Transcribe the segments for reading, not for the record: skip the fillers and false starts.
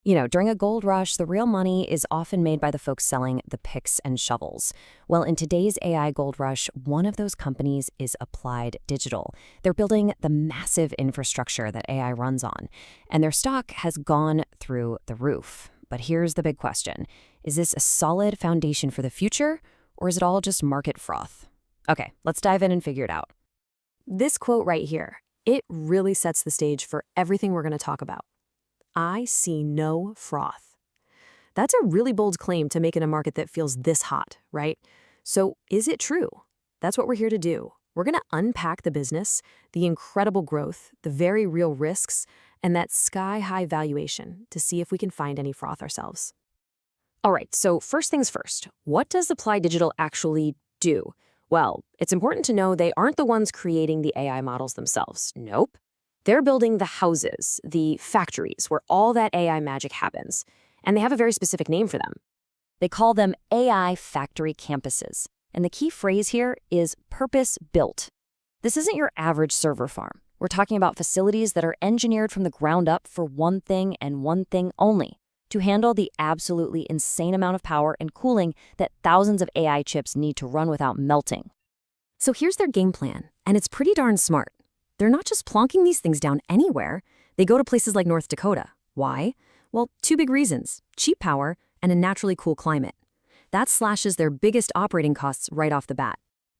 During a gold rush, the real money is often made by the folks selling the picks and shovels. Well, in today's AI gold rush, one of those companies is Applied Digital. They're building the massive infrastructure that AI runs on, and their stock has gone through the roof. But here's the big question. Is this a solid foundation for the future, or is it all just market froth? Okay, let's dive in and figure it out. This quote right here, it really sets the stage for everything we're going to talk about. I see no froth. That's a really bold claim to make in a market that feels this hot, right? So is it true? That's what we're here to do. We're going to unpack the business, the incredible growth, the very real risks, and that sky-high valuation to see if we can find any froth ourselves. All right, so first things first, what does Applied Digital actually do? Well, it's important to know they aren't the ones creating the AI models themselves. Nope. They're building the houses, the factories, where all that AI magic happens. And they have a very specific name for them. They call them AI factory campuses. And the key phrase here is purpose-built. This isn't your average server farm. We're talking about facilities that are engineered from the ground up for one thing and one thing only, to handle the absolutely insane amount of power and cooling that thousands of AI chips need to run without melting. So here's their game plan, and it's pretty darn smart. They're not just plonking these things down anywhere. They go to places like North Dakota. Why? Well, two big reasons: cheap power and a naturally cool climate. That slashes their biggest operating costs right off the bat.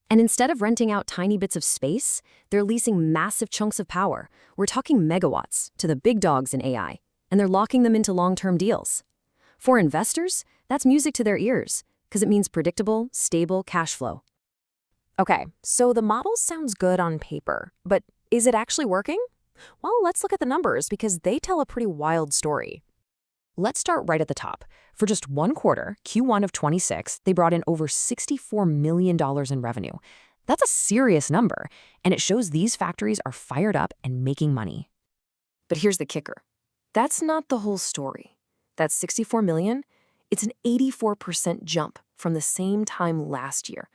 And instead of renting out tiny bits of space, they're leasing massive chunks of power. We're talking megawatts to the big dogs in AI, and they're locking them into long-term deals. For investors, that's music to their ears, because it means predictable, stable cash flow. Okay, so the model sounds good on paper, but is it actually working? Well, let's look at the numbers because they tell a pretty wild story. Let's start right at the top. For just one quarter, Q1 of 26, they brought in over $64 million in revenue. That's a serious number, and it shows these factories are fired up and making money. But here's the kicker. That's not the whole story. That $64 million, it's an 84% jump from the same time last year.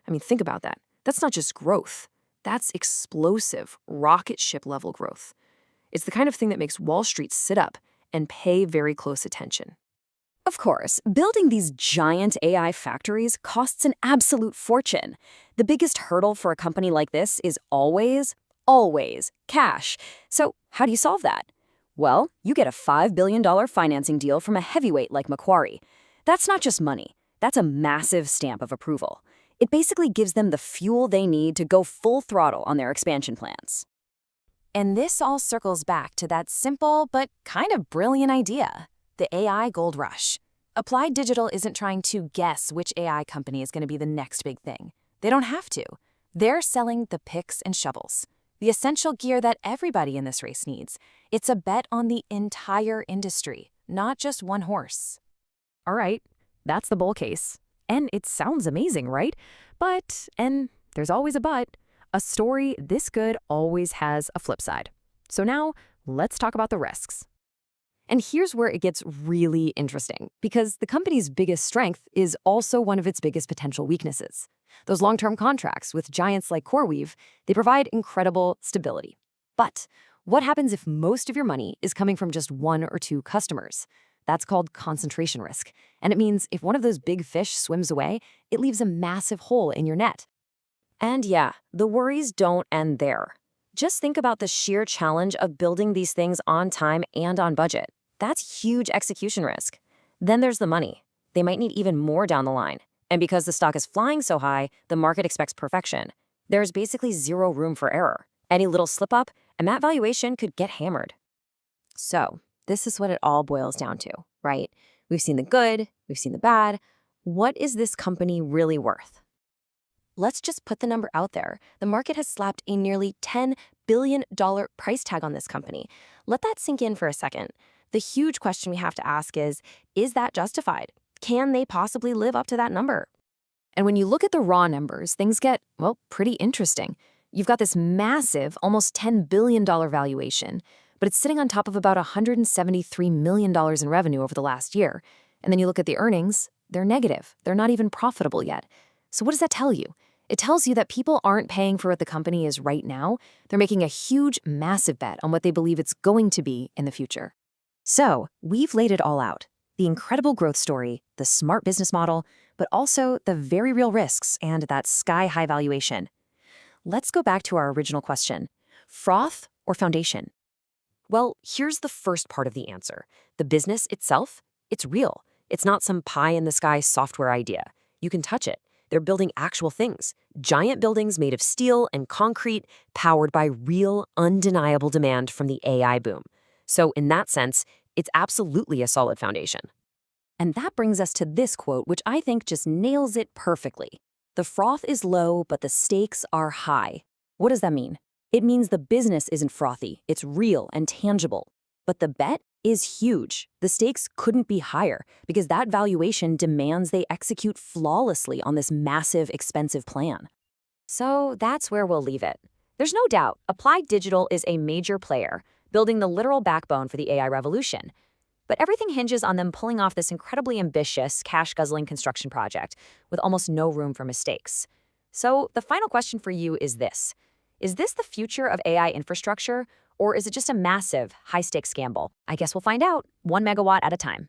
I mean, think about that. That's not just growth. That's explosive, rocket ship level growth. It's the kind of thing that makes Wall Street sit up and pay very close attention. Of course, building these giant AI factories costs an absolute fortune. The biggest hurdle for a company like this is always cash. So how do you solve that? Well, you get a $5 billion financing deal from a heavyweight like Macquarie. That's not just money. That's a massive stamp of approval. It basically gives them the fuel they need to go full throttle on their expansion plans. And this all circles back to that simple but kind of brilliant idea, the AI gold rush. Applied Digital isn't trying to guess which AI company is going to be the next big thing. They don't have to. They're selling the picks and shovels, the essential gear that everybody in this race needs. It's a bet on the entire industry, not just one horse. All right, that's the bull case. And it sounds amazing, right? But, and there's always a but, a story this good always has a flip side. So now, let's talk about the risks. And here's where it gets really interesting, because the company's biggest strength is also one of its biggest potential weaknesses. Those long-term contracts with giants like CoreWeave, they provide incredible stability. But what happens if most of your money is coming from just one or two customers? That's called concentration risk. And it means if one of those big fish swims away, it leaves a massive hole in your net. And yeah, the worries don't end there. Just think about the sheer challenge of building these things on time and on budget. That's huge execution risk. Then there's the money. They might need even more down the line. And because the stock is flying so high, the market expects perfection. There's basically zero room for error. Any little slip up, and that valuation could get hammered. So, this is what it all boils down to, right? We've seen the good, we've seen the bad. What is this company really worth? Let's just put the number out there. The market has slapped a nearly $10 billion price tag on this company. Let that sink in for a second. The huge question we have to ask is that justified? Can they possibly live up to that number? And when you look at the raw numbers, things get, well, pretty interesting. You've got this massive, almost $10 billion valuation, but it's sitting on top of about $173 million in revenue over the last year. And then you look at the earnings, they're negative. They're not even profitable yet. So what does that tell you? It tells you that people aren't paying for what the company is right now. They're making a huge, massive bet on what they believe it's going to be in the future. So, we've laid it all out. The incredible growth story, the smart business model, but also the very real risks and that sky-high valuation. Let's go back to our original question. Froth or foundation? Well, here's the first part of the answer. The business itself, it's real. It's not some pie-in-the-sky software idea. You can touch it. They're building actual things. Giant buildings made of steel and concrete, powered by real, undeniable demand from the AI boom. So in that sense, it's absolutely a solid foundation. And that brings us to this quote, which I think just nails it perfectly. The froth is low, but the stakes are high. What does that mean? It means the business isn't frothy, it's real and tangible. But the bet is huge. The stakes couldn't be higher because that valuation demands they execute flawlessly on this massive, expensive plan. So that's where we'll leave it. There's no doubt, Applied Digital is a major player, building the literal backbone for the AI revolution. But everything hinges on them pulling off this incredibly ambitious, cash-guzzling construction project with almost no room for mistakes. So the final question for you is this. Is this the future of AI infrastructure, or is it just a massive, high-stakes gamble? I guess we'll find out, 1 megawatt at a time.